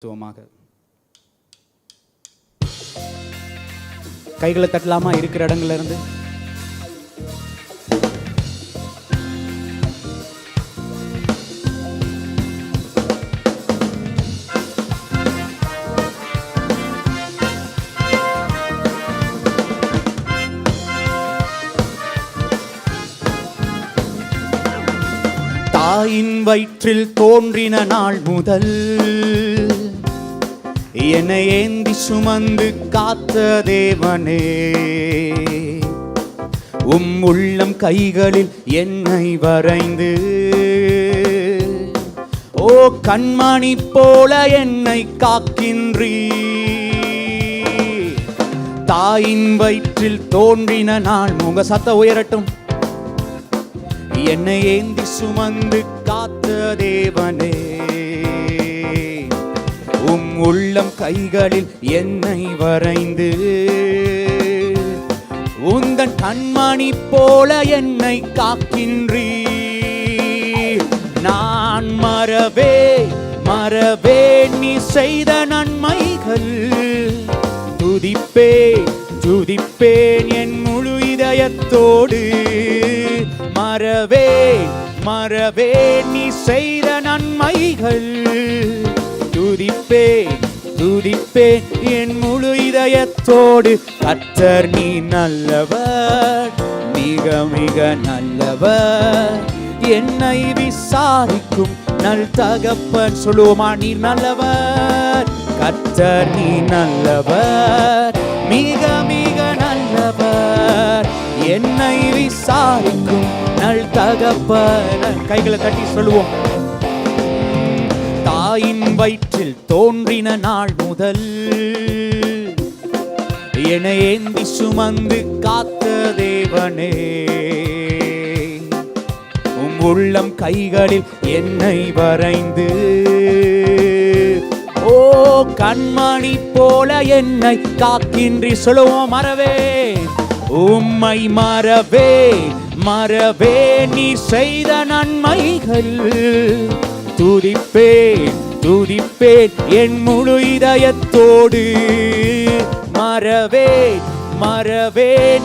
துவமாக கைகளை தட்டலாமா இருக்கிற இடங்கள்ல இருந்து? தாயின் வயிற்றில் தோன்றின நாள் முதல் என்னை ஏந்தி சுமந்து காத்த தேவனே, உள்ளம் கைகளில் என்னை வரைந்து ஓ கண்மணி போல என்னை காக்கின்றீ. தாயின் வயிற்றில் தோன்றின நாள் உங்க சத்த உயரட்டும். என்னை ஏந்தி சுமந்து காத்த தேவனே, உள்ளம் கைகளில் என்னை வரைந்து உந்தன் கண்மணி போல என்னை காக்கின்றீ. நான் மறவே நீ செய்த நன்மைகள், துதிப்பேன் என் முழு இதயத்தோடு. மறவே நீ செய்த நன்மைகள், துதிப்பேன் என் முழு இதயத்தோடு. கர்த்தர் நீ நல்லவர், மிக மிக நல்லவர், என்னை விசாரிக்கும் நல் தகப்பன். சொல்லுவோமா? நீ நல்லவர். கர்த்தர் நீ நல்லவர், மிக மிக நல்லவர், என்னை விசாரிக்கும் நல் தகப்பன். கைகளை தட்டி சொல்லுவோம். தாயின் வயிற்றில் தோன்றின நாள் முதல் என்னை ஏந்தி சுமந்து காத்த தேவனே, உள்ளம் கைகளில் என்னை வரைந்து ஓ கண்மணி போல என்னை காக்கின்றி. சொல்லுவோம். உம்மை மறவே நீ செய்த நன்மைகள், துதிப்பேன் என் முழு இதயத்தோடு. மறவே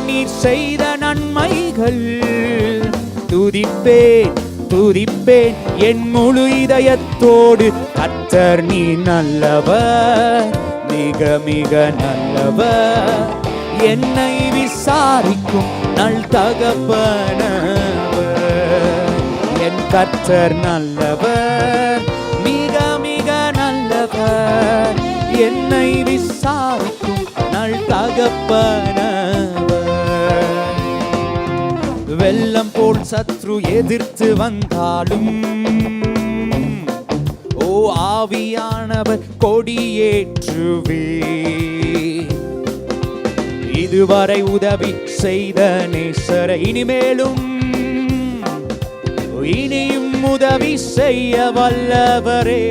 நீ செய்த நன்மைகள், துதிப்பேன் என் முழு இதயத்தோடு. கர்த்தர் நீ நல்லவர், மிக மிக நல்லவர், என்னை விசாரிக்கும் நல் தகப்பனவர். என் கர்த்தர் நல்லவர், மிக மிக நல்லவர், என்னை விசாரிக்கும் நல் தகப்பனவர். வெள்ளம் போல் சத்ரு எதிர்த்து வந்தாலும் ஓ ஆவியானவர் கொடியேற்றுவே. இதுவரை உதவி செய்த நேசரை இனியும் உதவி செய்ய வல்லவரே.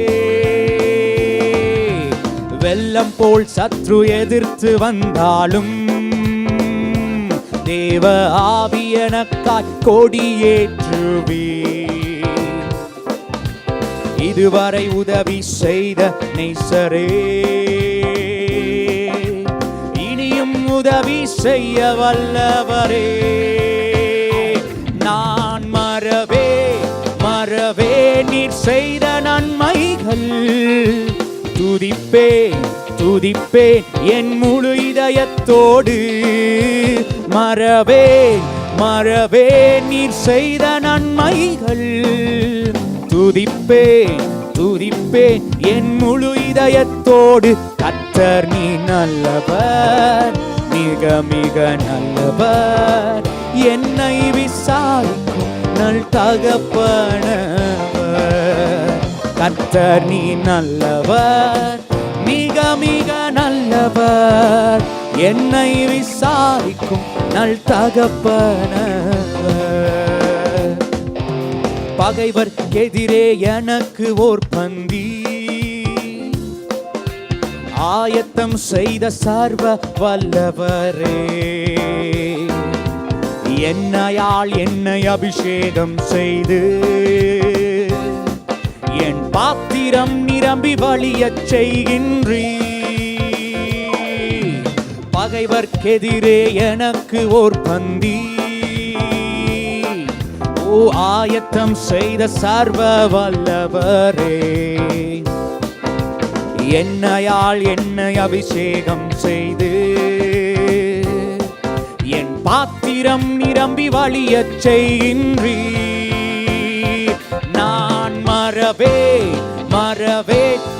வெள்ளம் போல் சத்ரு எதிர்த்து வந்தாலும் தேவ ஆவியனக்காய் கொடியேற்றுவே. இதுவரை உதவி செய்த நேசரே, இனியும் உதவி செய்ய வல்லவரே. நான் மறவே நீர் செய்த நன்மைகள், துதிப்பேன் என் முழு இதயத்தோடு. மறவே நீர் செய்த நன்மைகள், துதிப்பேன் என் முழு இதயத்தோடு. கர்த்தர் நீ நல்லவர், மிக மிக நல்லவர், என்னை விசாரிக்கும் நல் தகப்பனவர். கர்த்தர் நீ நல்லவர், மிக மிக நல்லவர், என்னை விசாரிக்கும் நல் தகப்பனவர். பகைவர் எதிரே எனக்கு ஓர் பந்தி ஆயத்தம் செய்த சர்வ வல்லவரே. என்னை அபிஷேகம் செய்து என் பாத்திரம் நிரம்பி வழியச் செய்கின்றீ. பகைவர்க்கெதிரே எனக்கு ஓர் பந்தி ஆயத்தம் செய்த சர்வ வல்லவரே. என்னையால் என்னை அபிஷேகம் செய்து என் பாத்திரம் நிரம்பி வழியச் செய்கின்றீ. நான் மறவே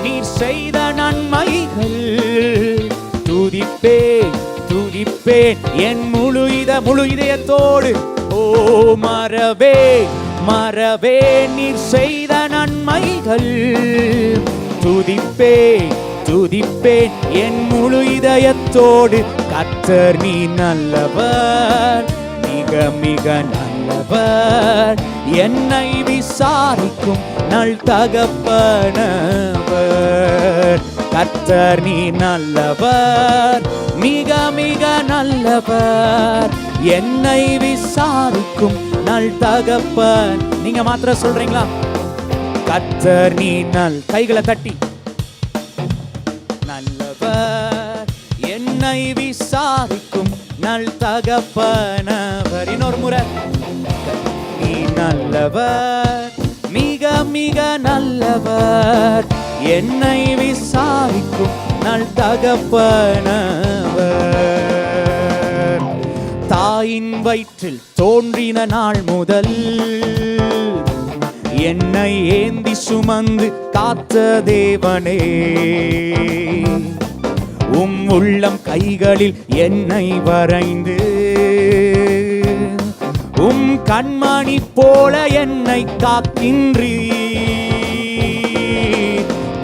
நீர் செய்த நன்மைகள் துதிப்பேன் என் முழு இதயத்தோடு. ஓ மறவே நீர் செய்த நன்மைகள் துதிப்பேன் என் முழு இதயத்தோடு. கர்த்தர் நீ நல்லவர், மிக நல்லவர், என்னை விசாரிக்கும் நல் தகப்பனவர். கர்த்தர் நீ நல்லவர், மிக நல்லவர், என்னை விசாரிக்கும் நல் தகப்பன். நீங்க மாத்திரம் சொல்றீங்களா? கர்த்தர் நீ கைகளை தட்டி நல்லவர், என்னை விசாரிக்கும் நல் தகப்பனவர். இன்னொரு முறை, நீ நல்லவர், மிக நல்லவர், என்னை விசாரிக்கும் நல் தகப்பனவர். தாயின் வயிற்றில் தோன்றின நாள் முதல் என்னை ஏந்தி சுமந்து காத்த தேவனே, உள்ளம் கைகளில் என்னை வரைந்து கண்மணி போல என்னை காக்கின்றீர்.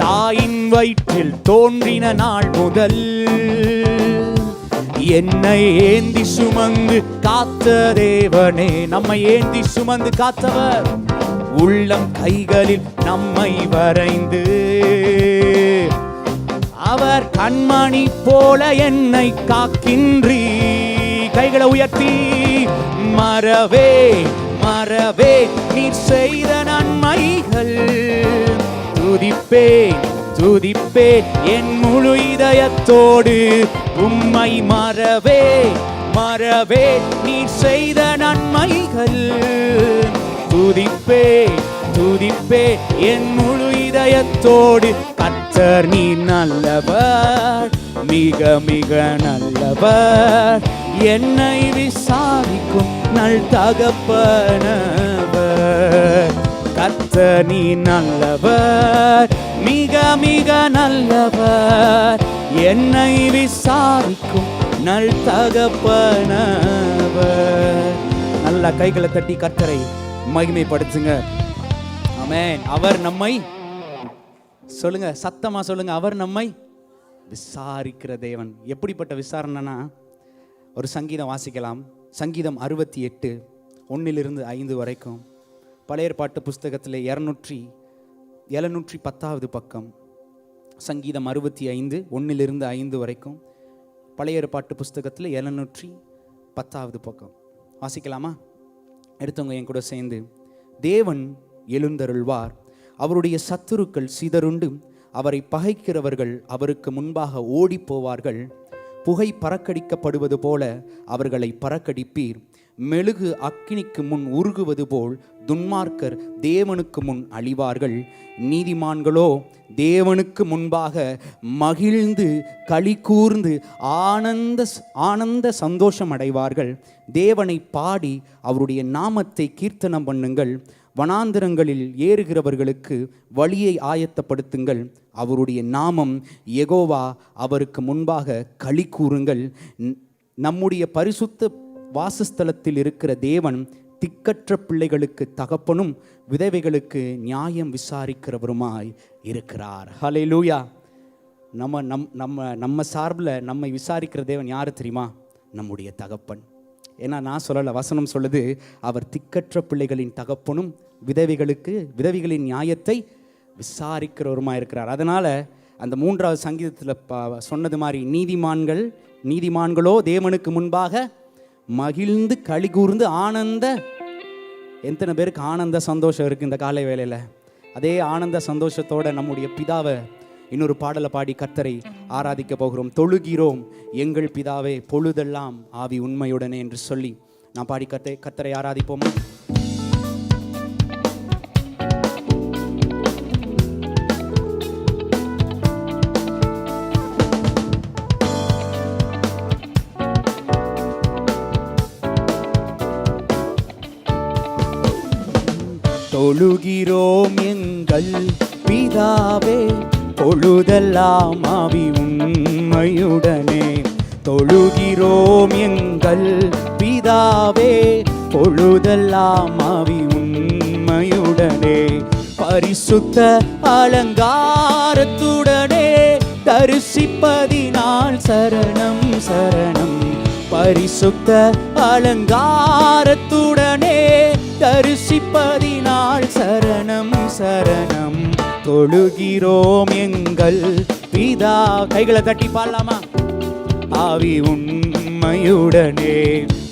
தாயின் வயிற்றில் தோன்றின நாள் முதல் என்னை ஏந்தி சுமந்து காத்த தேவனே. நம்மை ஏந்தி சுமந்து காத்தவர், உள்ளம் கைகளில் நம்மை வரைந்து அவர் கண்மணி போல என்னை காக்கின்றீ. கைகளை உயர்த்தி மறவே நீர் செய்த நன்மைகள் துதிப்பேன் என் முழு இதயத்தோடு. உம்மை மறவே நீர் செய்த நன்மைகள் துதிப்பேன் என் முழு இதயத்தோடு. கர்த்தர் நீ நல்லவர், மிக நல்லவர், என்னை விசாரிக்கும் நல் தகப்பனவர். கர்த்தர் நீ நல்லவர், மிக நல்லவர், என்னை விசாரிக்கும் நல் தகப்பனவர். நல்ல கைகளை தட்டி கர்த்தரை மகிமைப்படுத்துங்க. ஆமென். அவர் நம்மை, சொல்லுங்க, சத்தமா சொல்லுங்க, அவர் நம்மை விசாரிக்கிற தேவன். எப்படிப்பட்ட விசாரணைனா, ஒரு சங்கீதம் வாசிக்கலாம். சங்கீதம் 68 1-5 வரைக்கும். பழைய ஏற்பாட்டு புஸ்தகத்தில் 710 பக்கம். சங்கீதம் 65 1-5 வரைக்கும். பழைய ஏற்பாட்டு புஸ்தகத்தில் 710 பக்கம் வாசிக்கலாமா? எடுத்தவங்க என் கூட சேர்ந்து. தேவன் எழுந்தருள்வார், அவருடைய சத்துருக்கள் சிதறுண்டு, அவரை பகைக்கிறவர்கள் அவருக்கு முன்பாக ஓடி போவார்கள். புகை பறக்கடிக்கப்படுவது போல அவர்களை பறக்கடிப்பீர். மெழுகு அக்கினிக்கு முன் உருகுவது போல் துன்மார்க்கர் தேவனுக்கு முன் அழிவார்கள். நீதிமான்களோ தேவனுக்கு முன்பாக மகிழ்ந்து களி கூர்ந்து ஆனந்த சந்தோஷம் அடைவார்கள். தேவனை பாடி அவருடைய நாமத்தை கீர்த்தனம் பண்ணுங்கள். வனாந்திரங்களில் ஏறுகிறவர்களுக்கு வழியை ஆயத்தப்படுத்துங்கள். அவருடைய நாமம் யெகோவா, அவருக்கு முன்பாக களி கூறுங்கள். நம்முடைய பரிசுத்த வாசஸ்தலத்தில் இருக்கிற தேவன் திக்கற்ற பிள்ளைகளுக்கு தகப்பனும் விதவைகளுக்கு நியாயம் விசாரிக்கிறவருமாய் இருக்கிறார். ஹல்லேலூயா. நம்ம சார்பில் நம்மை விசாரிக்கிற தேவன் யாரு தெரியுமா? நம்முடைய தகப்பன். ஏன்னா நான் சொல்லலை, வசனம் சொல்லுது, அவர் திக்கற்ற பிள்ளைகளின் தகப்பனும் விதவைகளின் நியாயத்தை விசாரிக்கிறவருமா இருக்கிறார். அதனால அந்த 3வது சங்கீதத்தில் சொன்னது மாதிரி நீதிமான்களோ தேவனுக்கு முன்பாக மகிழ்ந்து களி கூர்ந்து எத்தனை பேருக்கு ஆனந்த சந்தோஷம் இருக்குது இந்த காலை வேளையில்? அதே ஆனந்த சந்தோஷத்தோட நம்முடைய பிதாவை இன்னொரு பாடலை பாடி கர்த்தரை ஆராதிக்க போகிறோம். தொழுகிறோம் எங்கள் பிதாவே பொழுதெல்லாம் ஆவி உண்மையுடனே என்று சொல்லி நான் பாடி கர்த்தரை ஆராதிப்போமா? தொழுகிறோம் எங்கள் பிதாவே பொழுதெல்லாம் ஆவி உண்மையுடனே. தொழுகிறோம் எங்கள் பிதாவே பொழுதெல்லாம் ஆவி உண்மையுடனே. பரிசுத்த அலங்காரத்துடனே தரிசிப்பதினால் சரணம் சரணம். பரிசுத்த அலங்காரத்துடனே தரிசிப்பதினால் சரணம் சரணம். தொழுகிறோம் எங்கள் பிதா. கைகளை தட்டி பாடலாமா? ஆவி உண்மையுடனே.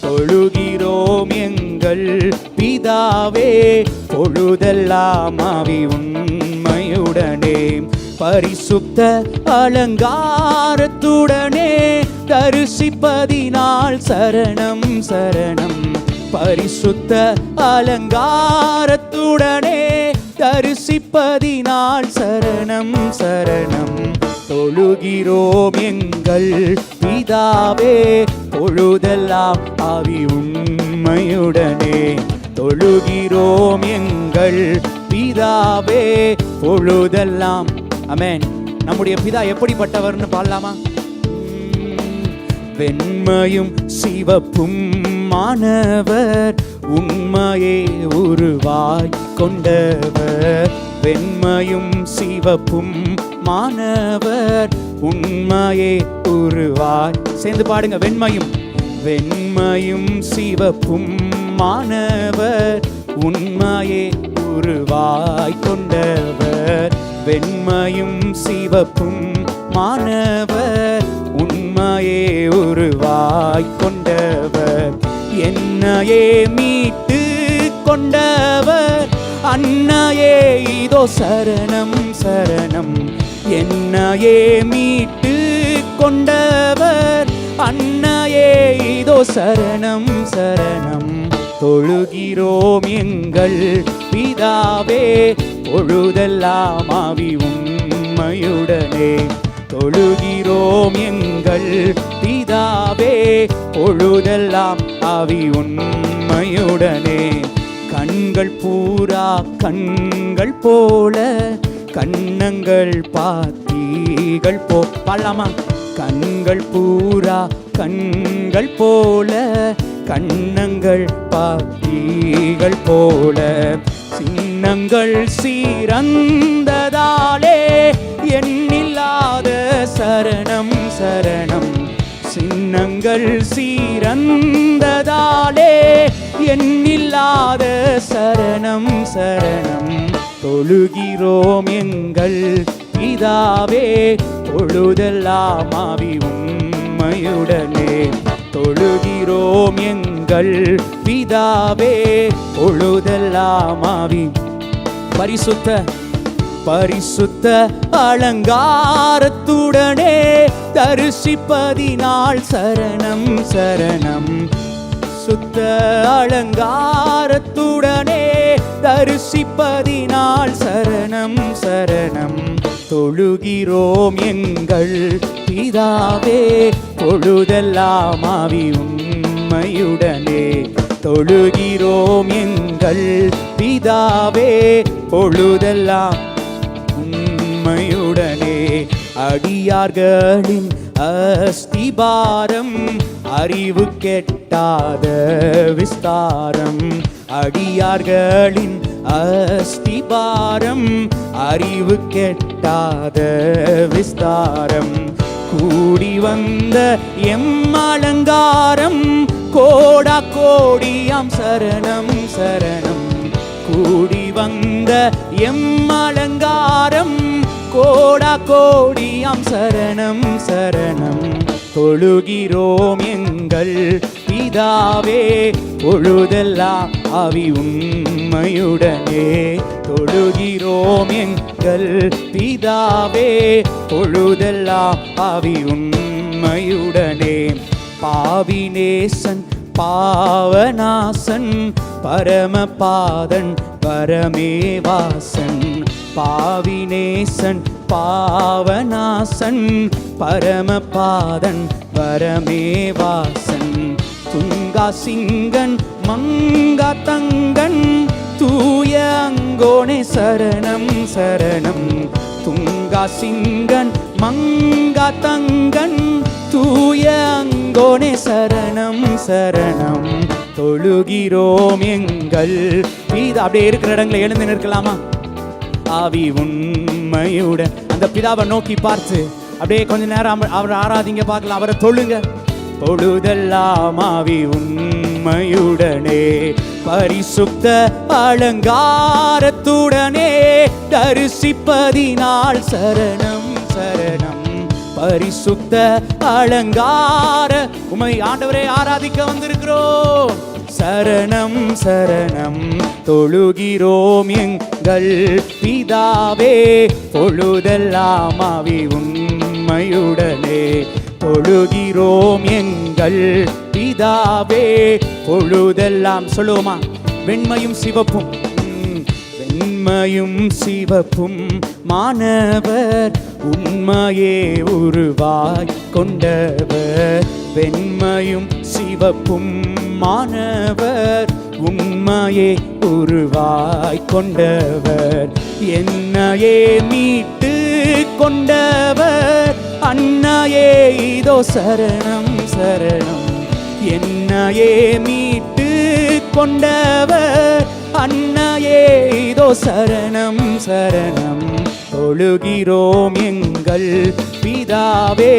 தொழுகிறோம் எங்கள் பிதாவே பொழுதெல்லாம் ஆவி உண்மையுடனே. பரிசுத்த அலங்காரத்துடனே தரிசிப்பதினால் சரணம் சரணம். பரிசுத்த அலங்காரத்துடனே தரிசிப்பதினால் சரணம் சரணம். தொழுகிறோம் எங்கள் பிதாவே பொழுதெல்லாம் ஆவி உண்மையுடனே. தொழுகிறோம் எங்கள் பிதாவே பொழுதெல்லாம். ஆமென். நம்முடைய பிதா எப்படிப்பட்டவர்னு பாடலாமா? வெண்மையும் சிவப்பும் மாணவர் உண்மையே உருவாய் கொண்டவர். வெண்மையும் சிவப்பும் மாணவர் உண்மையே உருவாய். சேர்ந்து பாடுங்க. வெண்மையும் வெண்மையும் சிவப்பும் மாணவர் உண்மையே உருவாய் கொண்டவர். வெண்மையும் சிவப்பும் மாணவர் உண்மையே உருவாய் கொண்டவர். என்னையே மீட்டு கொண்டவர் அன்னையே இதோ சரணம் சரணம். என்னையே மீட்டு கொண்டவர் அன்னையே இதோ சரணம் சரணம். தொழுகிறோம் எங்கள் பிதாவே பொழுதெல்லாம் ஆவி உண்மையுடனே. தொழுகிறோம் எங்கள் பிதாவே பொழுதெல்லாம் ஆவி உண்மையுடனே. கண்கள் பூரா கண்கள் போல கண்ணங்கள் பாத்தீகள் பாடலாமா? கண்கள் பூரா கண்கள் போல கண்ணங்கள் பாத்தீகள் போல. சின்னங்கள் சீரந்ததாலே எண்ணில்லாத சரணம் சரணம். சின்னங்கள் சீரந்ததாலே எண்ணில்லாத சரணம் சரணம். தொழுகிறோம் எங்கள் பிதாவே பொழுதெல்லாம் ஆவி உண்மையுடனே. தொழுகிறோம் எங்கள் பிதாவே பொழுதெல்லாம் ஆவி. பரிசுத்த பரிசுத்த அலங்காரத்துடனே தரிசிப்பதினால் சரணம் சரணம். சுத்த அலங்காரத்துடனே தரிசிப்பதினால் சரணம் சரணம். தொழுகிறோம் எங்கள் பிதாவே பொழுதெல்லாம் ஆவி உண்மையுடனே. தொழுகிறோம் எங்கள் பிதாவே பொழுதெல்லாம் உண்மையுடனே. அடியார்களின் அஸ்திபாரம் அறிவு கெட்டாத விஸ்தாரம். அடியார்களின் அஸ்திபாரம் அறிவு கெட்டாத விஸ்தாரம். கூடி வந்த எம் அலங்காரம் கோடா கோடியாம் சரணம் சரணம். கூடி வந்த எம் அலங்காரம் கோடா கோடியாம் சரணம் சரணம். தொழுகிறோம் எங்கள் பிதாவே பொழுதெல்லாம் ஆவி உண்மையுடனே தொழுகிறோம் எங்கள் பிதாவே பொழுதெல்லாம் ஆவி உண்மையுடனே. பாவிநேசன் பாவநாசன் பரமபாதன் பரமேவாசன். பாவிநேசன் பாவநாசன் பரமபாதன் பரமேவாசன். துங்கா சிங்கன் மங்கா தங்கன் தூய அங்கோனே சரணம் சரணம். துங்கா சிங்கன் மங்கா தங்கன் தூய அங்கோனே சரணம் சரணம். தொழுகிறோம் எங்கள் பிதா. அப்படியே இருக்கிற இடங்களை எழுந்து நிற்கலாமா? ஆவி உண்மையுடன் அந்த பிதாவை நோக்கி பார்த்து அப்படியே கொஞ்ச நேரம் அவரை ஆராதிங்க, பார்க்கலாம், அவரை தொழுங்க. பொழுதெல்லாம் ஆவி உண்மையுடனே பரிசுத்த அலங்காரத்துடனே தரிசிப்பதினால் சரணம் சரணம். பரிசுத்த அலங்கார உமை ஆண்டவரே ஆராதிக்க வந்திருக்கிறோம். சரணம் சரணம். தொழுகிறோம் எங்கள் பிதாவே பொழுதெல்லாம் ஆவி உண்மையுடனே தொழுகிறோம் எங்கள் பிதாவே பொழுதெல்லாம். சொல்லுவோமா? வெண்மையும் சிவப்பும் வெண்மையும் சிவப்பும் மாணவர் உண்மையே உருவாய் கொண்டவர். வெண்மையும் சிவப்பும் மாணவர் உண்மையே உருவாய் கொண்டவர். என்னையே மீட்டு கொண்டவர் அன்னையே இதோ சரணம் சரணம். என்னையே மீட்டு கொண்டவர் அன்னையே இதோ சரணம் சரணம். தொழுகிறோம் எங்கள் பிதாவே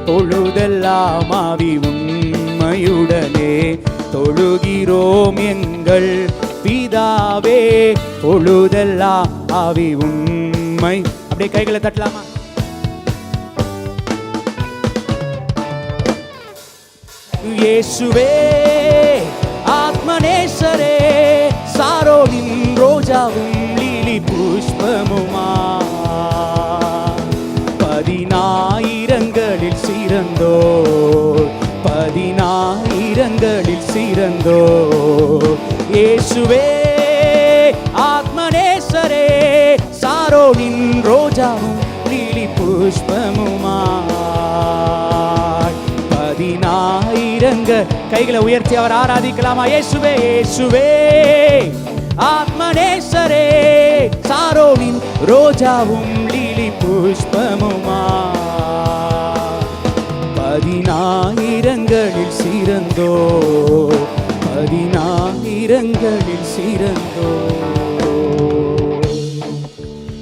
பொழுதெல்லாம் ஆவி உண்மையுடனே தொழுகிறோம் எங்கள் பிதாவே பொழுதெல்லாம் ஆவி உண்மை. அப்படியே கைகளை தட்டலாமா? இயேசுவே ஆத்மநேசரே சாரோனின் ரோஜாவும் லீலி புஷ்பமுமா. பதினாயிரங்களில் சிறந்தோ பதினாயிரங்களில் சிறந்தோ. இயேசுவே ஆத்மநேசரே சாரோனின் ரோஜாவும் லீலி புஷ்பமுமா. பதினாயிரங்கள் கைகளை உயர்த்தி அவர் ஆராதிக்கலாமா? இயேசுவே இயேசுவே ஆத்மநேசரே சாரோனின் ரோஜாவும் லீலி புஷ்பமுமா. பதினாயிரங்களில் சிறந்தோ பதினாயிரங்களில் சிறந்தோ.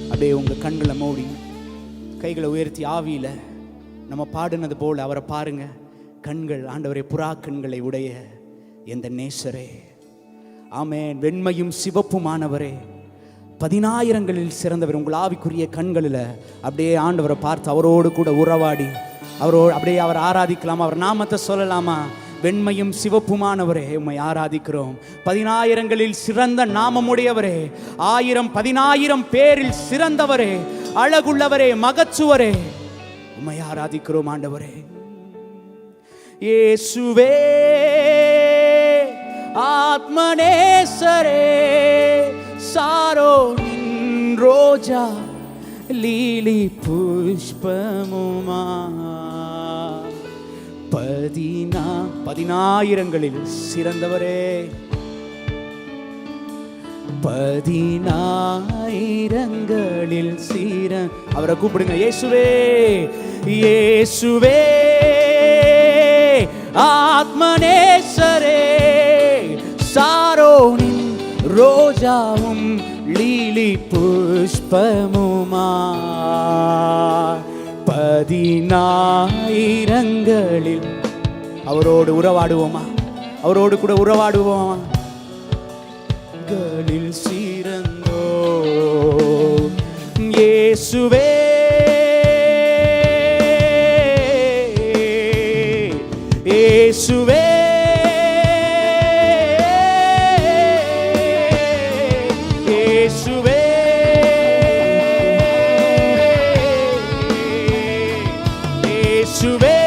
அப்படியே உங்க கண்களை மூடி கைகளை உயர்த்தி ஆவியில நம்ம பாடுனது போல அவரை பாருங்க. கண்கள் ஆண்டவரே புறா கண்களை உடைய எந்த நேசரே. ஆமென். வெண்மையும் சிவப்புமானவரே பதினாயிரங்களில் சிறந்தவர். உங்கள் ஆவிக்குரிய கண்களில் அப்படியே ஆண்டவரை பார்த்து அவரோடு கூட உறவாடி அவரோடு அப்படியே அவர் ஆராதிக்கலாமா? அவர் நாமத்தை சொல்லலாமா? வெண்மையும் சிவப்புமானவரே உம்மை ஆராதிக்கிறோம். பதினாயிரங்களில் சிறந்த நாமமுடையவரே, 1000 10,000 பேரில் சிறந்தவரே, அழகுள்ளவரே, மகச்சுவரே உம்மை ஆராதிக்கிறோம் ஆண்டவரே. இயேசுவே ஆத்மநேசரே சாரோனின் ரோஜா லீலி புஷ்பமுமா. பதினாயிரங்களில் சிறந்தவரே, பதினாயிரங்களில் அவரை கூப்பிடுங்க. இயேசுவே இயேசுவே ஆத்மநேசரே சாரோனின் ரோஜாவும் லீலி புஷ்பமுமா. பதினாயிரங்களில் அவரோடு உறவாடுவோமா? அவரோடு கூட உறவாடுவோமா? களில் சிறந்தோ இயேசுவே இயேசுவே இயேசுவே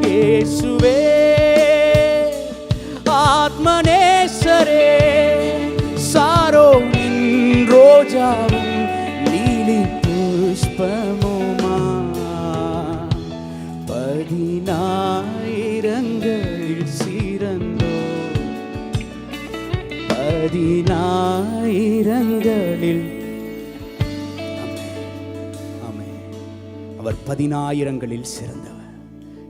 இயேசுவே ஆத்மநேசரே சாரோனின் ரோஜாவும் லீலி புஷ்பமுமா 10,000ங்களில் சிறந்தோ 10,000ங்களில் அவர் 10,000ங்களில் சிறந்தவர்.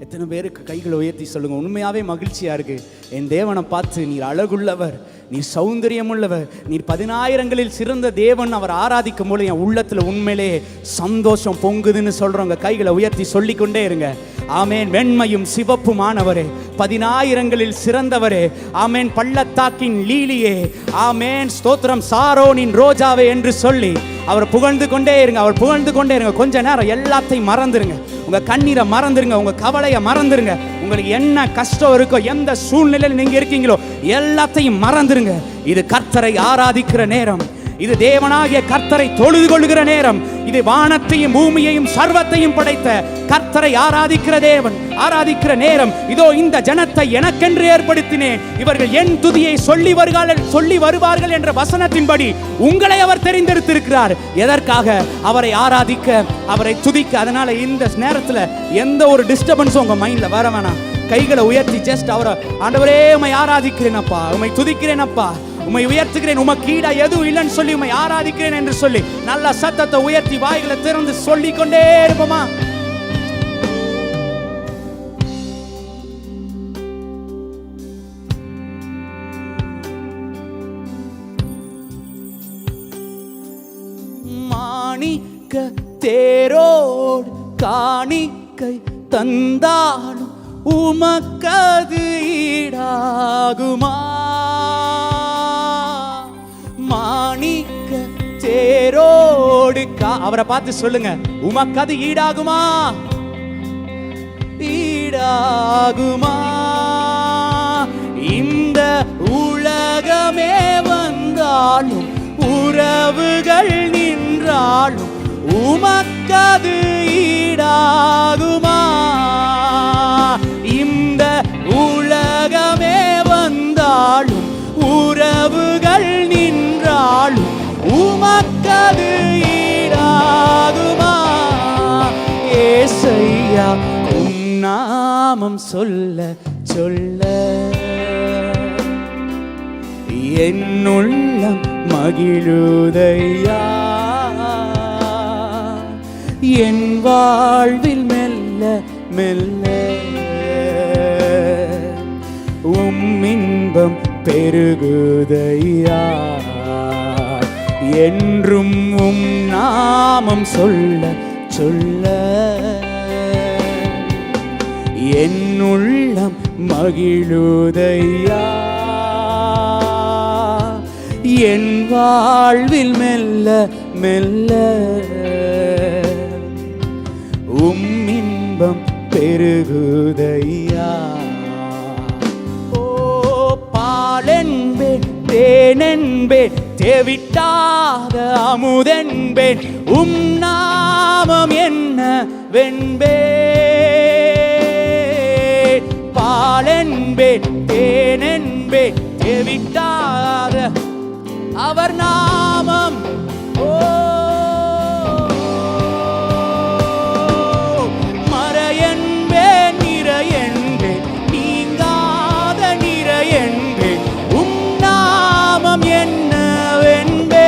எத்தனை பேருக்கு கைகளை உயர்த்தி சொல்லுங்க, உண்மையாவே மகிழ்ச்சியா இருக்கு. என் தேவனை பார்த்து நீர் அழகுள்ளவர், நீர் சௌந்தரியம் உள்ளவர், நீர் 10,000ங்களில் சிறந்த தேவன். அவர் ஆராதிக்கும் போது என் உள்ளத்துல உண்மையிலே சந்தோஷம் பொங்குதுன்னு சொல்றவங்க கைகளை உயர்த்தி சொல்லிக்கொண்டே இருங்க. ஆமேன். வெண்மையும் சிவப்புமானவரே, 10,000ங்களில் சிறந்தவரே, ஆமேன். பள்ளத்தாக்கின் லீலியே, ஆமேன். ஸ்தோத்திரம். சாரோனின் ரோஜாவே என்று சொல்லி அவர் புகழ்ந்து கொண்டே இருங்க. அவர் புகழ்ந்து கொண்டே இருங்க. கொஞ்ச நேரம் எல்லாத்தையும் மறந்துருங்க. உங்க கண்ணீரை மறந்துருங்க, உங்க கவலையை மறந்துருங்க. உங்களுக்கு என்ன கஷ்டம் இருக்கோ, எந்த சூழ்நிலையில் நீங்க இருக்கீங்களோ எல்லாத்தையும் மறந்துருங்க. இது கர்த்தரை ஆராதிக்கிற நேரம். இது தேவனாகிய கர்த்தரை தொழுது கொள்ளுகிற நேரம். இது வானத்தையும் பூமியையும் சர்வத்தையும் படைத்த கர்த்தரை ஆராதிக்கிற தேவன் ஆராதிக்கிற நேரம். இதோ இந்த ஜனத்தை எனக்கென்று ஏற்படுத்தினேன், இவர்கள் என் துதியை சொல்லி வருவார்கள் என்ற வசனத்தின்படி உங்களை அவர் தெரிந்தெடுத்திருக்கிறார். எதற்காக? அவரை ஆராதிக்க, அவரை துதிக்க. அதனால இந்த நேரத்தில் எந்த ஒரு டிஸ்டர்பன்ஸும் உங்க மைண்ட்ல வர வேணாம். கைகளை உயர்த்தி ஜஸ்ட் அவரை, ஆண்டவரே உம்மை ஆராதிக்கிறேன் அப்பா, உம்மை துதிக்கிறேன் அப்பா, உம்மை உயர்த்துகிறேன், உமக்கு ஈடா எதுவும் இல்லைன்னு சொல்லி உம்மை ஆராதிக்கிறேன் என்று சொல்லி நல்ல சத்தத்தை உயர்த்தி வாய்களை திறந்து சொல்லிக் கொண்டே இருப்போமா? மாணிக்க தேரோடு காணிக்கை தந்தாலும் உமக்கது ஈடாகுமா? மாணிக்க தேரோடு அவரை பார்த்து சொல்லுங்க, உமக்கது ஈடாகுமா? ஈடாகுமா? இந்த உலகமே வந்தாலும் உறவுகள் நின்றாலும் உமக்கது ஈடாகுமா? இந்த உலகமே வந்தாலும் உறவுகள் நின்றாலும் உமக்கது ஈடாகுமா? ஏசையா உம் நாமம் சொல்ல சொல்ல என் உள்ளம் மகிழுதையா. என் வாழ்வில் மெல்ல மெல்ல உம் இன்பம் பெருகுதையா. என்றும் உம் நாமம் சொல்ல சொல்ல என் உள்ளம் மகிழுதையா. என் வாழ்வில் மெல்ல மெல்ல உம் இன்பம் பெருகுதையா. ஓ பாலென்பேன் தேனென்பேன் தேவிட்டாத அமுதென்பேன் உம் நாமம் என்ன வென்பேன். பாலென்பேன் தேனென்பேன் தேவிட்டாத அவர் நாமம். ஓ மறையன்பேன் நிறையன்பேன் நீங்காத நிறையன்பேன் உம் நாமம் என்னவென்பேன்.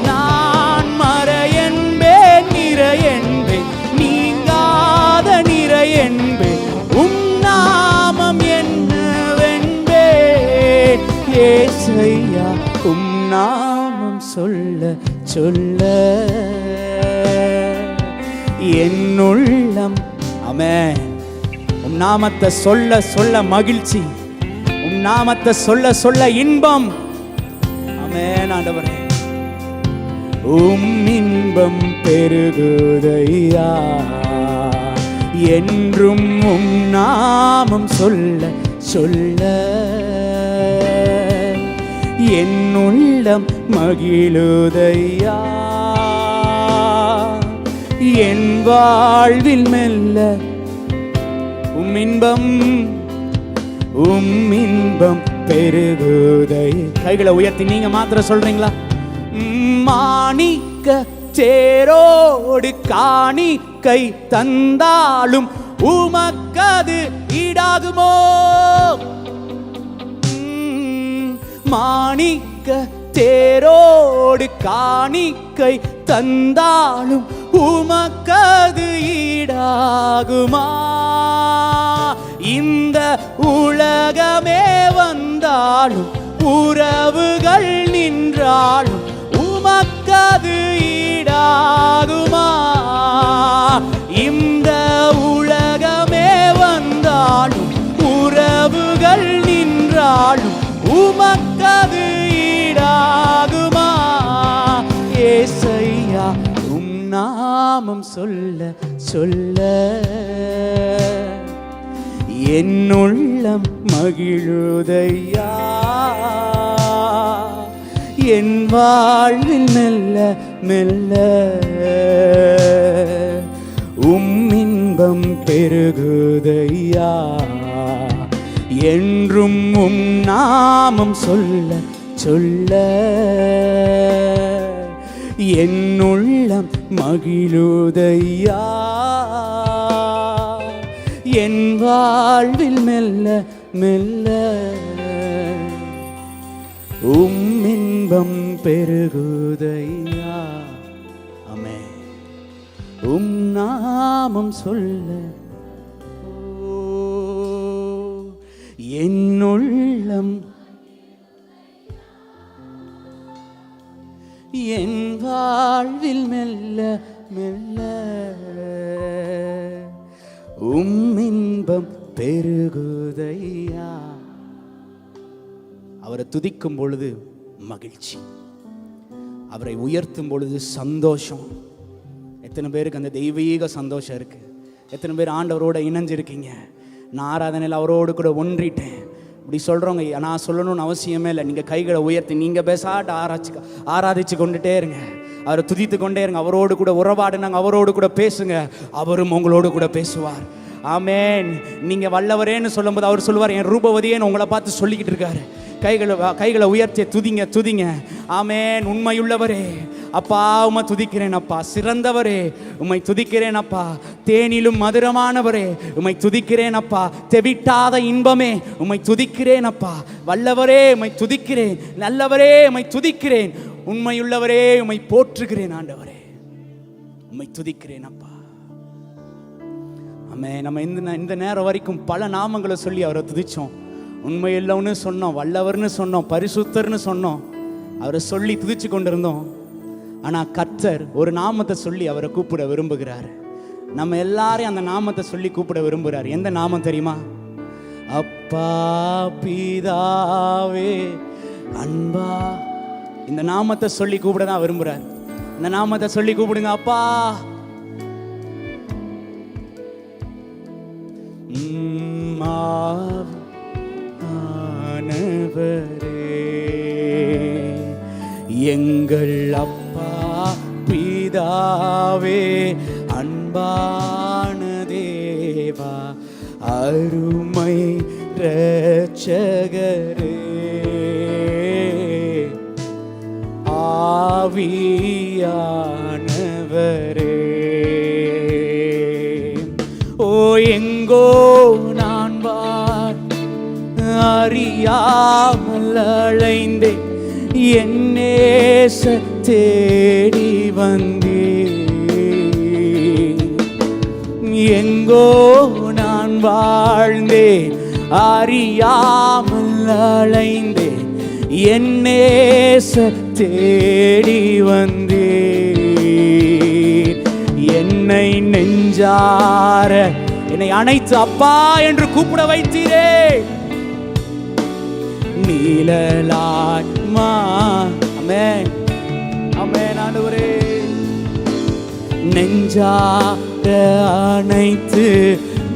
நான் மறையன்பேன் நிறையன்பேன் நீங்காத நிறையன்பேன் உம் நாமம் என்னவென்பேன். ஏசையா உம் நாமம் சொல்ல சொல்ல என் உள்ளம். ஆமென். உம் நாமத்தை சொல்ல சொல்ல மகிழ்ச்சி, உம் நாமத்தை சொல்ல சொல்ல இன்பம். ஆமென் ஆண்டவரே. உம் இன்பம் பெருகுதையா. என்றும் உம் நாமம் சொல்ல சொல்ல என் உள்ளம் மகிழுதையா. என் வாழ்வில் மெல்ல இன்பம் பெருகுதை. கைகளை உயர்த்தி நீங்க மாத்திரம் சொல்றீங்களா? மாணிக்க சேரோடு காணிக்கை தந்தாலும் உமக்கது ஈடாகுமோ? மாணிக்க தேரோடு காணிக்கை தந்தாலும் உமக்கது ஈடாகுமா? இந்த உலகமே வந்தாலும் உறவுகள் நின்றாலும் உமக்கது ஈடாகுமா? இந்த உலகமே வந்தாலும் உறவுகள் நின்றாலும் உமக்கது ஈடாகுமா? ஏசையா உம் நாமம் சொல்ல சொல்ல என் உள்ளம் மகிழுதையா. என் வாழ்வில் மெல்ல மெல்ல இன்பம் பெருகுதையா. என்றும் உம் நாமம் சொல்ல சொல்ல என் உள்ளம் மகிழுதையா. என் வாழ்வில் மெல்ல மெல்ல இன்பம் பெருகுதையா. ஆமென். உம் நாமம் சொல்ல என் உள்ளம் என் வாழ்வில் மெல்ல மெல்ல இன்பம் பெருகுதையா. அவரை துதிக்கும் பொழுது மகிழ்ச்சி, அவரை உயர்த்தும் பொழுது சந்தோஷம். எத்தனை பேருக்கு அந்த தெய்வீக சந்தோஷம் இருக்கு? எத்தனை பேர் ஆண்டவரோட இணைஞ்சிருக்கீங்க? நான் ஆராதனையில் அவரோடு கூட ஒன்றிட்டேன் இப்படி சொல்கிறவங்க நான் சொல்லணும்னு அவசியமே இல்லை. நீங்கள் கைகளை உயர்த்தி நீங்கள் பேசாட்டு ஆராதிச்சு கொண்டுட்டே இருங்க, அவரை துதித்து கொண்டே இருங்க, அவரோடு கூட உறவாடுனாங்க, அவரோடு கூட பேசுங்க, அவரும் உங்களோடு கூட பேசுவார். ஆமேன். நீங்கள் வல்லவரேன்னு சொல்லும்போது அவர் சொல்லுவார் என் ரூபவதியேன்னு உங்களை பார்த்து சொல்லிக்கிட்டு இருக்காரு. கைகளை உயர்த்தி துதிங்க துதிங்க. ஆமேன். உண்மையுள்ளவரே அப்பா உம்மை துதிக்கிறேன் அப்பா. சிறந்தவரே உம்மை துதிக்கிறேன் அப்பா. தேனிலும் மதுரமானவரே உம்மை துதிக்கிறேன் அப்பா. தெவிட்டாத இன்பமே உம்மை துதிக்கிறேன் அப்பா. வல்லவரே உம்மை துதிக்கிறேன், நல்லவரே உம்மை துதிக்கிறேன், உண்மையுள்ளவரே உம்மை போற்றுகிறேன். ஆண்டவரே உம்மை துதிக்கிறேன் அப்பா. ஆமே. நம்ம இந்த நேரம் வரைக்கும் பல நாமங்களை சொல்லி அவரை துதிச்சோம். உண்மையில்லவன்னு சொன்னோம், வல்லவர்னு சொன்னோம், பரிசுத்தர்னு சொன்னோம், அவரை சொல்லி துதிச்சு கொண்டிருந்தோம். ஆனால் கர்த்தர் ஒரு நாமத்தை சொல்லி அவரை கூப்பிட விரும்புகிறார். நம்ம எல்லாரையும் அந்த நாமத்தை சொல்லி கூப்பிட விரும்புகிறார். எந்த நாமம் தெரியுமா? அப்பா பிதாவே அன்பா. இந்த நாமத்தை சொல்லி கூப்பிட தான் விரும்புகிறார். இந்த நாமத்தை சொல்லி கூப்பிடுங்க. அப்பா எங்கள் அப்பா பிதாவே அன்பான தேவா அருமை இரட்சகரே ஆவியானவரே ஓ எங்கோ நான் அறியாமல் அலைந்தேன் என் நேச தேடி வந்தேன். எங்கோ நான் வாழ்ந்தேன் அறியாமல் அலைந்தேன் என் நேச தேடி வந்தேன். என்னை நெஞ்சார என்னை அணைத்து அப்பா என்று கூப்பிட வைத்தீரே. நீலலாய் ஆமென் ஆமென் ஆண்டவரே. நெஞ்சார அணைத்து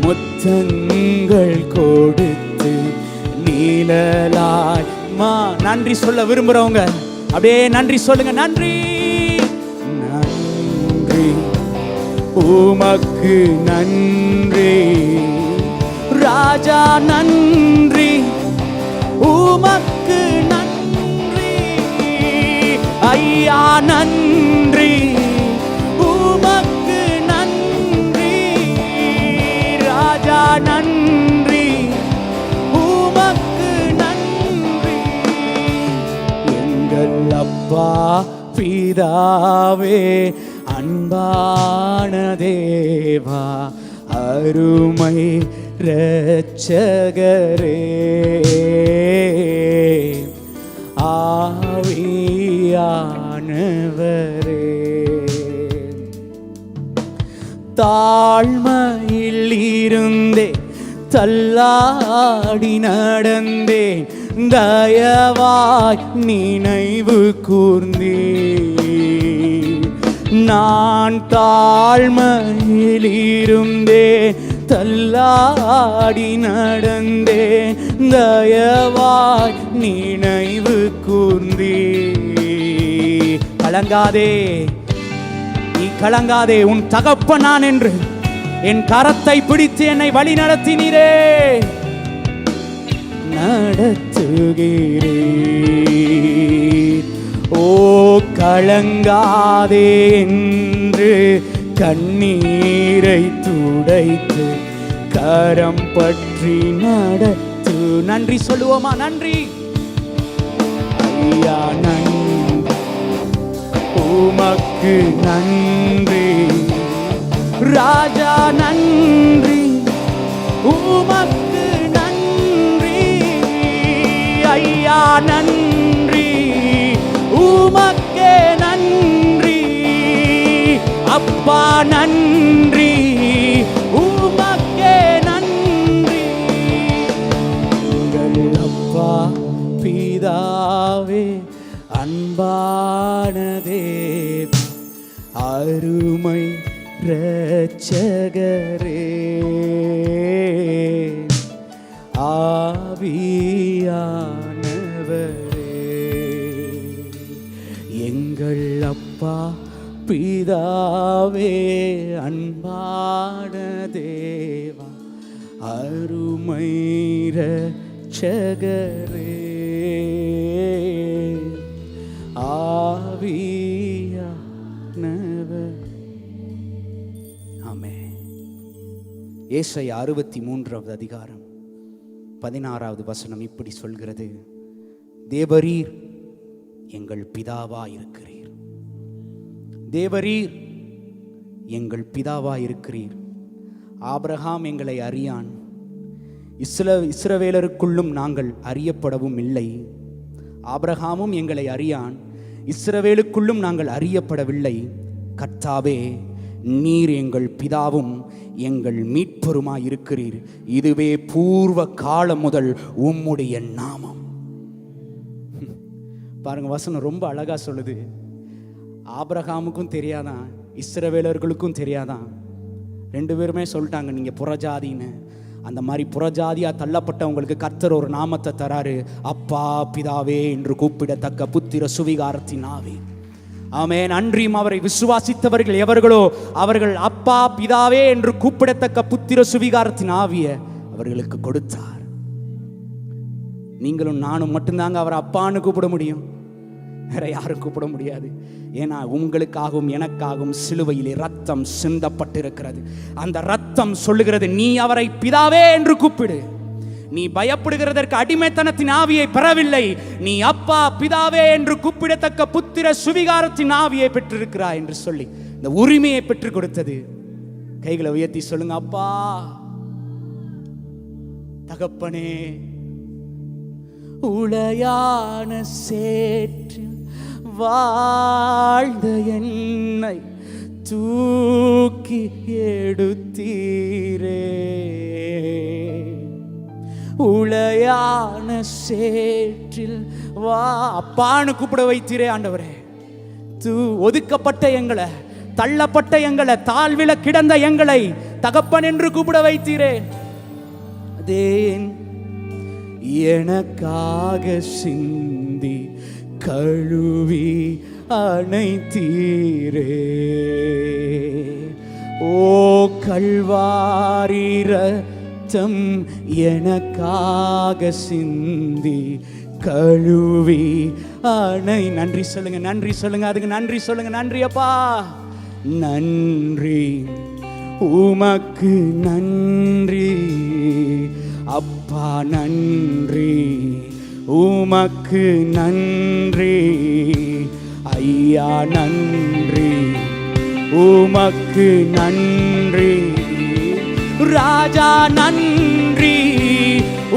முத்தங்கள் கொடுத்து நீலலாய் நன்றி சொல்ல விரும்புறவங்க அப்படியே நன்றி சொல்லுங்க. நன்றி நன்றி உமக்கு நன்றி ராஜா, நன்றி உமக்கு நன்றி ஐயா, நன்றி உமக்கு நன்றி ராஜா, நன்றி உமக்கு நன்றி. எங்கள் அப்பா பிதாவே, அன்பான தேவா, அருமை இரட்சகரே, ஆவியானவரே, தாழ்மையில் இருந்தே தள்ளாடி நடந்தேன், தயவாய் நினைவு கூர்ந்தே. நான் தாழ்மையில் இருந்தேன் தள்ளாடி நடந்தேன், தயவாய் நினைவு கூர்ந்தே. கலங்காதே, நீ கலங்காதே, உன் தகப்பன் நான் என்று என் கரத்தை பிடித்து என்னை வழி நடத்தினீரே. நடத்துகிறீர் ஓ கலங்காதே என்று கண்ணீரை துடைத்து கரம் பற்றி நடத்து. நன்றி சொல்லுவோமா? நன்றி ஐயா, நன்றி உமக்கு நன்றி ராஜா, நன்றி உமக்கு நன்றி ஐயா, நன்றி உமக்கே நன்றி அப்பா, நன்றி உமக்கே நன்றி. எங்கள் அப்பா பிதாவே, அன்பான தேவா, அருமை இரட்சகரே, ஆவியானவரே. எங்கள் அப்பா பிதாவே, அன்பான தேவா, அருமை இரட்சகரே, ஆவியானவரே. ஆமென். ஏசாயா 63வது அதிகாரம் 16வது வசனம் இப்படி சொல்கிறது, தேவரீர் எங்கள் பிதாவா இருக்கிறீர். தேவரீர் எங்கள் பிதாவா இருக்கிறீர். ஆபிரகாம் எங்களை அறியான், இஸ்ரவேலருக்குள்ளும் நாங்கள் அறியப்படவும் இல்லை. ஆபிரகாமும் எங்களை அறியான், இஸ்ரவேலுக்குள்ளும் நாங்கள் அறியப்படவில்லை. கர்த்தாவே, நீர் எங்கள் பிதாவும் எங்கள் மீட்பருமாய் இருக்கிறீர். இதுவே பூர்வ காலம் முதல் உம்முடைய நாமம். பாருங்க, வசனம் ரொம்ப அழகா சொல்லுது. ஆபிரகாமுக்கும் தெரியாதான், இஸ்ரவேலர்களுக்கும் தெரியாதான். ரெண்டு பேருமே சொல்லிட்டாங்க நீங்க புறஜாதின்னு. அந்த மாதிரி புறஜாதியா தள்ளப்பட்டவங்களுக்கு கர்த்தர் ஒரு நாமத்தை தராரு, அப்பா பிதாவே என்று கூப்பிடத்தக்க புத்திர சுவிகாரத்தின் ஆவி. ஆமென். அன்றியும் அவரை விசுவாசித்தவர்கள் எவர்களோ அவர்கள் அப்பா பிதாவே என்று கூப்பிடத்தக்க புத்திர சுவிகாரத்தின் ஆவியை அவர்களுக்கு கொடுத்தார். நீங்களும் நானும் மட்டும்தாங்க அவரை அப்பான்னு கூப்பிட முடியும், வேற யாரும் கூப்பிட முடியாது. ஏன்னா உங்களுக்காகவும் எனக்காகவும் சிலுவையிலே ரத்தம் சிந்தப்பட்டிருக்கிறது. அந்த ரத்தம் சொல்லுகிறது, நீ அவரை பிதாவே என்று கூப்பிடு. நீ பயப்படுகிறதற்கு அடிமைத்தனத்தின் ஆவியை பெறவில்லை, நீ அப்பா பிதாவே என்று கூப்பிடத்தக்க புத்திர சுவிகாரத்தின் ஆவியை பெற்றிருக்கிறாய் என்று சொல்லி இந்த உரிமையை பெற்றுக் கொடுத்தது. கைகளை உயர்த்தி சொல்லுங்க, அப்பா தகப்பனே. உளையான சேற்றில் வாழ்ந்த என்னை தூக்கி எடுத்தீரே. உளையான சேற்றில் அப்பான்னு கூப்பிட வைத்தீரே ஆண்டவரே. ஒதுக்கப்பட்ட எங்களை, தள்ளப்பட்ட எங்களை, தாழ்வில கிடந்த எங்களை தகப்பன் என்று கூப்பிட வைத்தீரே. அதே எனக்காக சிந்தி கழுவி அணைத்தீரே. ஓ கல்வாரி இரத்தம் எனக்காக சிந்தி கழுவி அணை. நன்றி சொல்லுங்க, நன்றி சொல்லுங்க, அதுக்கு நன்றி சொல்லுங்க. நன்றி அப்பா, நன்றி உமக்கு நன்றி அப்பா, நன்றி உமக்கு நன்றி ஐயா, நன்றி உமக்கு நன்றி ராஜா, நன்றி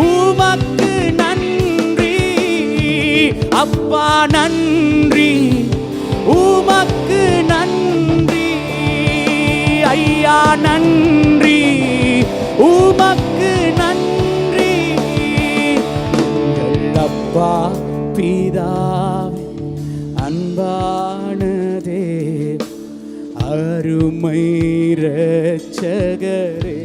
உமக்கு நன்றி அப்பா, நன்றி உமக்கு நன்றி ஐயா, நன்றி உமக்கு நன்றி. எங்கள் அப்பா பிதாவே அன்பான தேவ அருமை இரட்சகரே,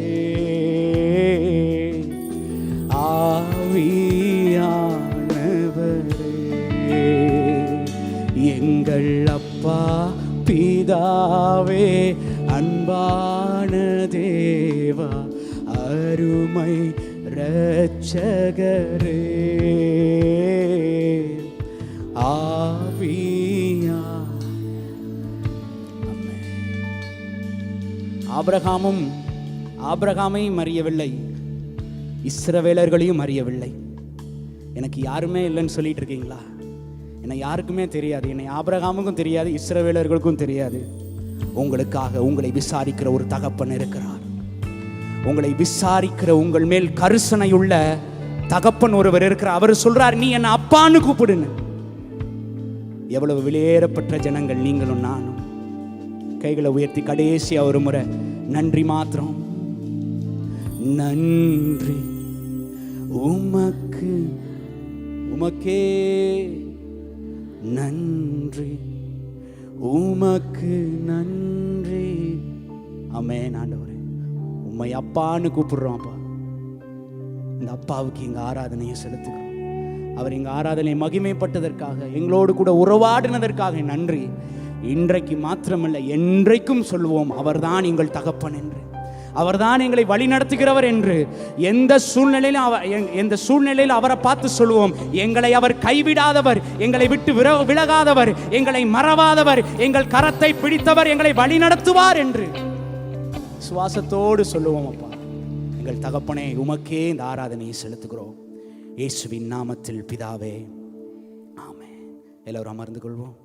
ஆவியானவரே, எங்கள் அப்பா பிதாவே அன்பான தேவா அருமை இரட்சகரே, ஆவியா. ஆபிரகாமையும் அறியவில்லை, இஸ்ரவேலர்களையும் அறியவில்லை. எனக்கு யாருமே இல்லைன்னு சொல்லிட்டு இருக்கீங்களா? என்னை யாருக்குமே தெரியாது, என்னை ஆபிரகாமுக்கும் தெரியாது, இஸ்ரவேலர்களுக்கும் தெரியாது. உங்களுக்காக உங்களை விசாரிக்கிற ஒரு தகப்பன் இருக்கிறார். உங்களை விசாரிக்கிற, உங்கள் மேல் கரிசனை உள்ள தகப்பன் ஒருவர் இருக்கிறார். அவர் சொல்றார், நீ என்ன அப்பான்னு கூப்பிடுன்னு. எவ்வளவு வெளியேறப்பட்ட ஜனங்கள் நீங்களும் நானும். கைகளை உயர்த்தி கடைசியா ஒரு முறை நன்றி மாத்திரம். நன்றி உமக்கு, உமக்கே நன்றி, உமக்கு நன்றி. ஆமென். ஆண்டவரே, உம்மை அப்பான்னு கூப்பிடுறோம். அப்பா, இந்த அப்பாவுக்கு எங்க ஆராதனையை செலுத்துகிறோம். அவர் எங்க ஆராதனையை மகிமைப்பட்டதற்காக, எங்களோடு கூட உறவாடினதற்காக நன்றி. இன்றைக்கு மாத்திரமல்ல, என்றைக்கும் சொல்வோம், அவர்தான் எங்கள் தகப்பன் என்று, அவர்தான் எங்களை வழி நடத்துகிறவர் என்று. எந்த சூழ்நிலையில் அவரை பார்த்து சொல்லுவோம், எங்களை அவர் கைவிடாதவர், எங்களை விட்டு விலகாதவர், எங்களை மறவாதவர், எங்கள் கரத்தை பிடித்தவர், எங்களை வழி நடத்துவார் என்று சுவாசத்தோடு சொல்லுவோம். அப்பா, எங்கள் தகப்பனே, உமக்கே இந்த ஆராதனையை செலுத்துகிறோம். இயேசுவின் நாமத்தில் பிதாவே, ஆமென். எல்லாரும் அமர்ந்து கொள்வோம்.